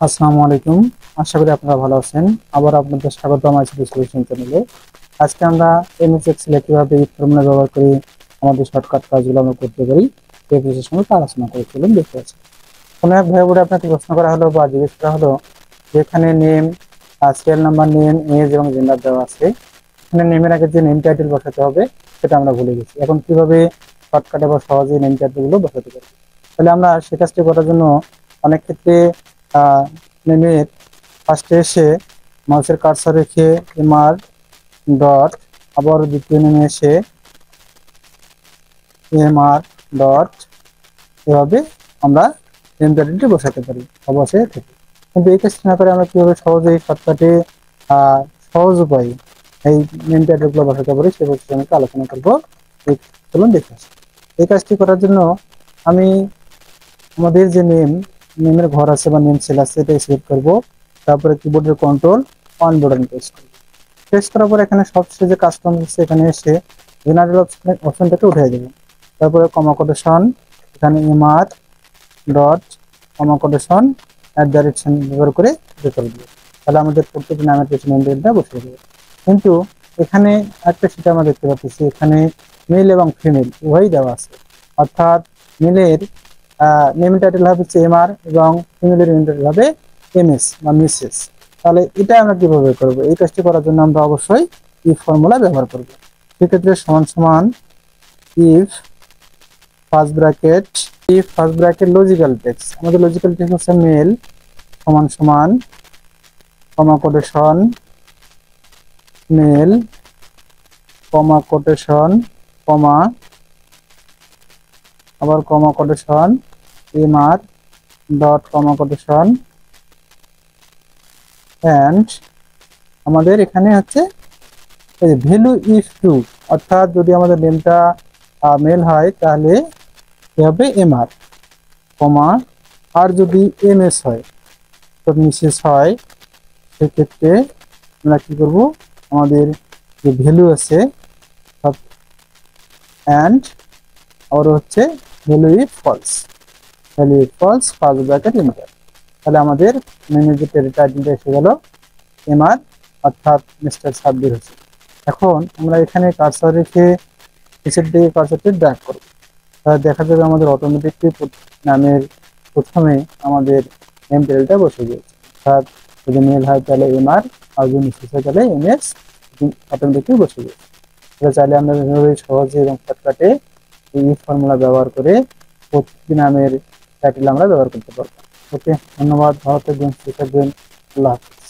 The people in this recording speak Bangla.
আসসালামু আলাইকুম। আশা করি আপনারা ভালো আছেন। আবার আপনাদের স্বাগত আমার সাথে সলিউশন চ্যানেলে। আজকে আমরা এমএস এক্সেলে কিভাবে এই ফর্মুলা ব্যবহার করে আমাদের শর্টকাট কাজগুলো আমরা করতে পারি এই বিষয়ের সঙ্গে আলোচনা করে চলুন দেখতে পাচ্ছি। কোনো এক ভাই বোর্ডে আপনাকে প্রশ্ন করা হলো বা জিজ্ঞেস করা হলো যেখানে name, serial number, name, age এবং জেন্ডার দেওয়া আছে, এখানে নেমের আগে যে নেম টাইটেল বসাতে হবে সেটা আমরা ভুলে গেছি। এখন কিভাবে শর্টকাটে বা সহজে নেম টাইটেল গুলো বসাতে পারি? তাহলে আমরা সে কাজটি করার জন্য অনেক ক্ষেত্রে নেমের ফার্স্টে এসে মাউসের কার্সর রেখে এমআর ডট, আবার দ্বিতীয় নেমে এসে এমআর ডট, এভাবে আমরা নেম টাইটেলটি বসাতে পারি অবশ্যই থেকে। কিন্তু এই কাজটি না করে আমরা কিভাবে সহজেই শর্টকাটে সহজ উপায়ে এই নেম টাইটেলগুলো বসাতে পারি সে বিষয়ে আমি আলোচনা করবো। চলুন দেখে আসি। এই কাজটি করার জন্য আমি আমাদের যে নেমের ঘর আছে বা নেম সেল আছে এটাই সিলেক্ট করবো। তারপরে কিবোর্ডের কন্ট্রোল অন বাটন প্রেস করবো। প্রেস করার পর এখানে সবচেয়ে যে কাস্টম আছে এখানে এসে জেনারেল অপশনটাকে উঠিয়ে দেবো। তারপরে কমা কোটেশন, এখানে এমআর ডট কমা কোটেশন @ ব্যবহার করে করে দেবো। তাহলে আমাদের প্রত্যেকটি নামের পেছনে ইন্ডিয়ানটা বসিয়ে দেবো। কিন্তু এখানে একটা সেটা আমরা দেখতে পাচ্ছি, এখানে মেল এবং ফিমেল উভয়ই দেওয়া আছে। অর্থাৎ মেলের নেম টাইটেল হবে হচ্ছে এমআর এবং ফিমেলের নেম টাইটেল হবে এমএস বা মিসেস। তাহলে এটা আমরা কিভাবে করবো? এই কাজটি করার জন্য আমরা অবশ্যই ইফ ফর্মুলা ব্যবহার করব। সেক্ষেত্রে সমান সমান if first bracket, if first bracket logical text, আমাদের লজিক্যাল টেক্সট হচ্ছে মেল সমান সমান comma quotation male comma quotation comma আবার comma quotation MR dot comma quotation and আমাদের এখানে হচ্ছে ভ্যালু ইফ টু, অর্থাৎ যদি আমাদের নেমটা মেল হয় তাহলে কি হবে এমআর কমা, আর যদি এমএস হয় তো মিসেস হয়, সেক্ষেত্রে আমরা কি করব, আমাদের যে ভ্যালু আছে অ্যান্ড আর হচ্ছে value if false, value if false first bracket enter. তাহলে আমাদের মেনুর যে টাইটেলটা এসে গেল এমআর, অর্থাৎ মিস্টার সাব্বির হোসেন। এখন আমরা এখানে কার্সর রেখে নিচের দিকে কার্সরটি ড্র্যাগ করব, তাহলে দেখা যাবে আমাদের অটোমেটিকলি নামের প্রথমে আমাদের নেম টাইটেলটা বসে গিয়েছে। অর্থাৎ যদি মেল হয় তাহলে এমআর, আর যদি মিসেস হয় তাহলে এমএস অটোমেটিকলি বসে গিয়েছে। তাহলে চাইলে আমরা এভাবে সহজে এবং শর্টকাটে এই ফর্মুলা ব্যবহার করে প্রতিটি নামের টাইটেল আমরা ব্যবহার করতে পারবো। ওকে, ধন্যবাদ। ভালো থাকবেন, সুস্থ থাকবেন। আল্লাহ হাফিজ।